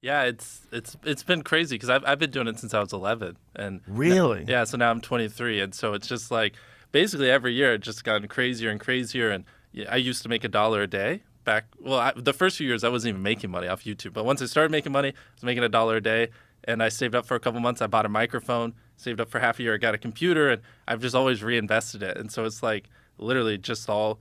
Yeah, it's been crazy because I've been doing it since I was 11, and Really? yeah, so now I'm 23, and so it's just like basically every year it's just gotten crazier and crazier. And yeah, I used to make $1 a day back. Well, the first few years I wasn't even making money off YouTube, but once I started making money, I was making $1 a day, and I saved up for a couple months. I bought a microphone, saved up for half a year. I got a computer, and I've just always reinvested it. And so it's like literally just all.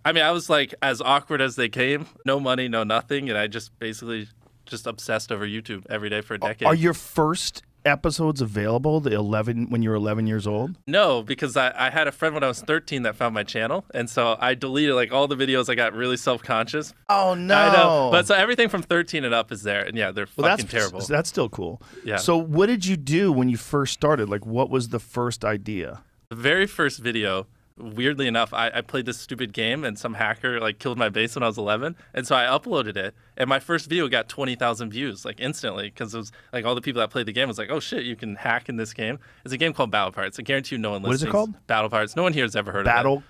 I mean, I was like as awkward as they came, no money, no nothing, and I just basically just obsessed over YouTube every day for a decade. Are your first episodes available, when you were 11 years old? No, because I had a friend when I was 13 that found my channel, and so I deleted like all the videos. I got really self-conscious. Oh, no. I know. But so everything from 13 and up is there, and yeah, they're fucking terrible. That's still cool. Yeah. So what did you do when you first started? Like, what was the first idea? The very first video, weirdly enough, I played this stupid game, and some hacker like killed my base when I was 11, and so I uploaded it, and my first video got 20,000 views like instantly, because it was like all the people that played the game was like, oh shit, you can hack in this game. It's a game called Battle Pirates. I guarantee you no one listening. What is it called? Battle Pirates. No one here has ever heard of it. Battle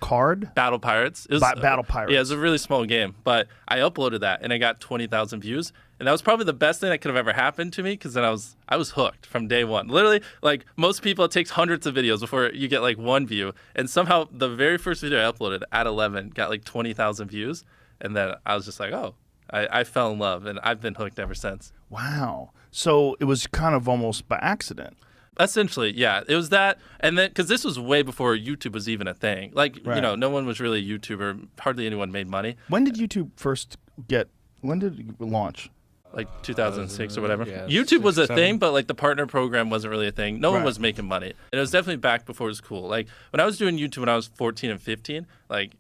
Pirates. It was, Battle Pirates. Yeah, it was a really small game, but I uploaded that, and I got 20,000 views. And that was probably the best thing that could have ever happened to me, because then I was hooked from day one. Literally, like most people, it takes hundreds of videos before you get like one view. And somehow the very first video I uploaded at 11 got like 20,000 views. And then I was just like, oh, I fell in love, and I've been hooked ever since. Wow. So it was kind of almost by accident. Essentially, yeah. It was that, and then because this was way before YouTube was even a thing. Like, Right. you know, no one was really a YouTuber. Hardly anyone made money. When did YouTube when did it launch? Like 2006 or whatever. Yeah, YouTube was a 6, 7. thing, but like the partner program wasn't really a thing. No one Right. was making money. And it was definitely back before it was cool. Like when I was doing YouTube when I was 14 and 15, like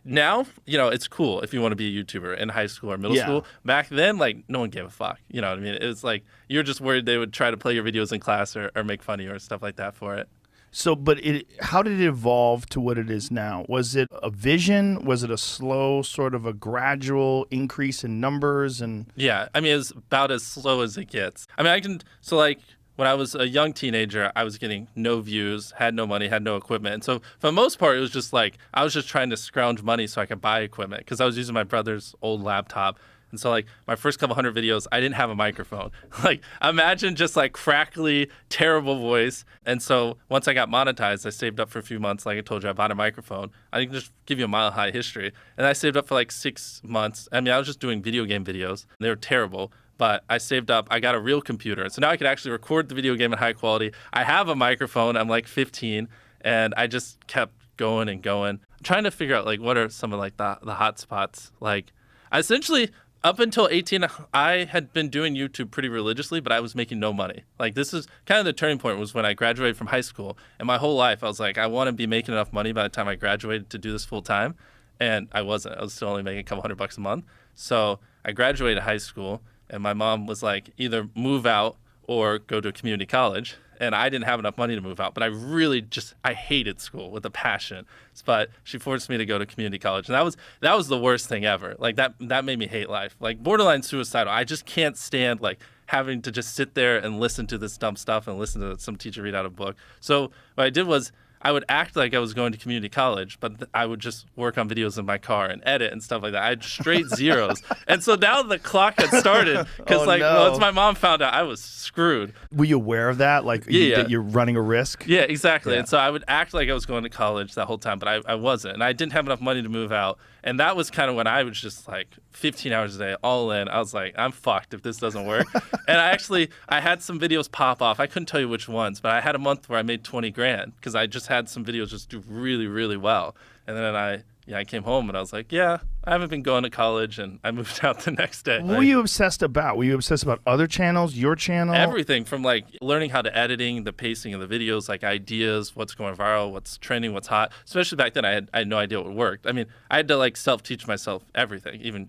now, you know, it's cool if you want to be a YouTuber in high school or middle Yeah. school. Back then, like no one gave a fuck. You know what I mean? It was like you're just worried they would try to play your videos in class or make fun of you or stuff like that for it. So, but how did it evolve to what it is now? Was it a vision? Was it a slow, sort of a gradual increase in numbers? And Yeah, I mean, it's about as slow as it gets. I mean, so like when I was a young teenager, I was getting no views, had no money, had no equipment. And so for the most part, it was just like, I was just trying to scrounge money so I could buy equipment, because I was using my brother's old laptop. And so like my first couple hundred videos, I didn't have a microphone. Like imagine just like crackly, terrible voice. And so once I got monetized, I saved up for a few months. Like I told you, I bought a microphone. I can just give you a mile high history. And I saved up for like 6 months. I mean, I was just doing video game videos. They were terrible. But I saved up. I got a real computer. So now I could actually record the video game in high quality. I have a microphone. I'm like 15. And I just kept going and going. I'm trying to figure out like what are some of like the hot spots. Like essentially, up until 18, I had been doing YouTube pretty religiously, but I was making no money. Like this is kind of the turning point was when I graduated from high school. And my whole life, I was like, I want to be making enough money by the time I graduated to do this full time. And I wasn't. I was still only making a couple $100 a month. So I graduated high school, and my mom was like, either move out or go to a community college. And I didn't have enough money to move out, but I hated school with a passion. But she forced me to go to community college, and that was the worst thing ever. Like that made me hate life. Like borderline suicidal. I just can't stand like having to just sit there and listen to this dumb stuff and listen to some teacher read out a book. So what I did was I would act like I was going to community college, but I would just work on videos in my car and edit and stuff like that. I had straight zeros. And so now the clock had started because once my mom found out, I was screwed. were you aware of that? Like that you're running a risk? Yeah, exactly. Yeah. And so I would act like I was going to college that whole time, but I wasn't. And I didn't have enough money to move out. And that was kind of when I was just like 15 hours a day, all in. I was like, I'm fucked if this doesn't work. And I had some videos pop off. I couldn't tell you which ones, but I had a month where I made 20 grand because I just had some videos just do really, really well. And then I came home and I was like, yeah, I haven't been going to college, and I moved out the next day. What were you obsessed about? Were you obsessed about other channels, your channel? Everything from like learning how to editing, the pacing of the videos, like ideas, what's going viral, what's trending, what's hot. Especially back then, I had no idea what worked. I mean, I had to like self-teach myself everything, even,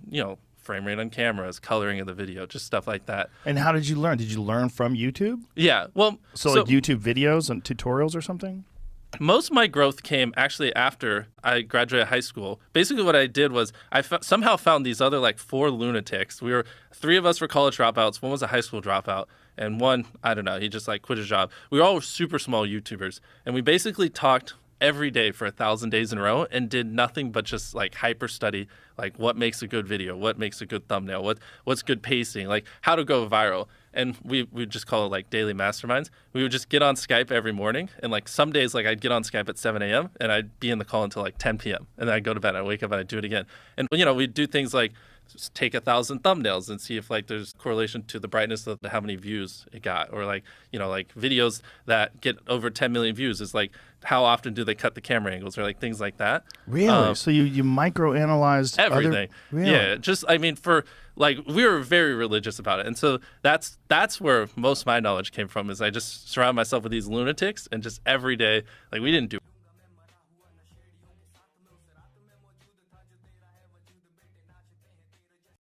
frame rate on cameras, coloring of the video, just stuff like that. And how did you learn? Did you learn from YouTube? Yeah, well. So like YouTube videos and tutorials or something? Most of my growth came actually after I graduated high school. Basically what I did was I somehow found these other like 4 lunatics. 3 of us were college dropouts. One was a high school dropout. And one, I don't know, he just like quit his job. We were all super small YouTubers. And we basically talked every day for 1,000 days in a row and did nothing but just like hyper study, like what makes a good video, what makes a good thumbnail, what's good pacing, like how to go viral. And we just call it like daily masterminds. We would just get on Skype every morning. And like some days, like I'd get on Skype at 7 a.m. and I'd be in the call until like 10 p.m. And then I'd go to bed, I'd wake up and I'd do it again. And, we'd do things like just take 1,000 thumbnails and see if like there's correlation to the brightness of how many views it got. Or like, like videos that get over 10 million views is like, how often do they cut the camera angles or like things like that? Really? So you microanalyzed everything. Really? Yeah. Just, for like, we were very religious about it. And so that's where most of my knowledge came from is I just surround myself with these lunatics and just every day, like we didn't do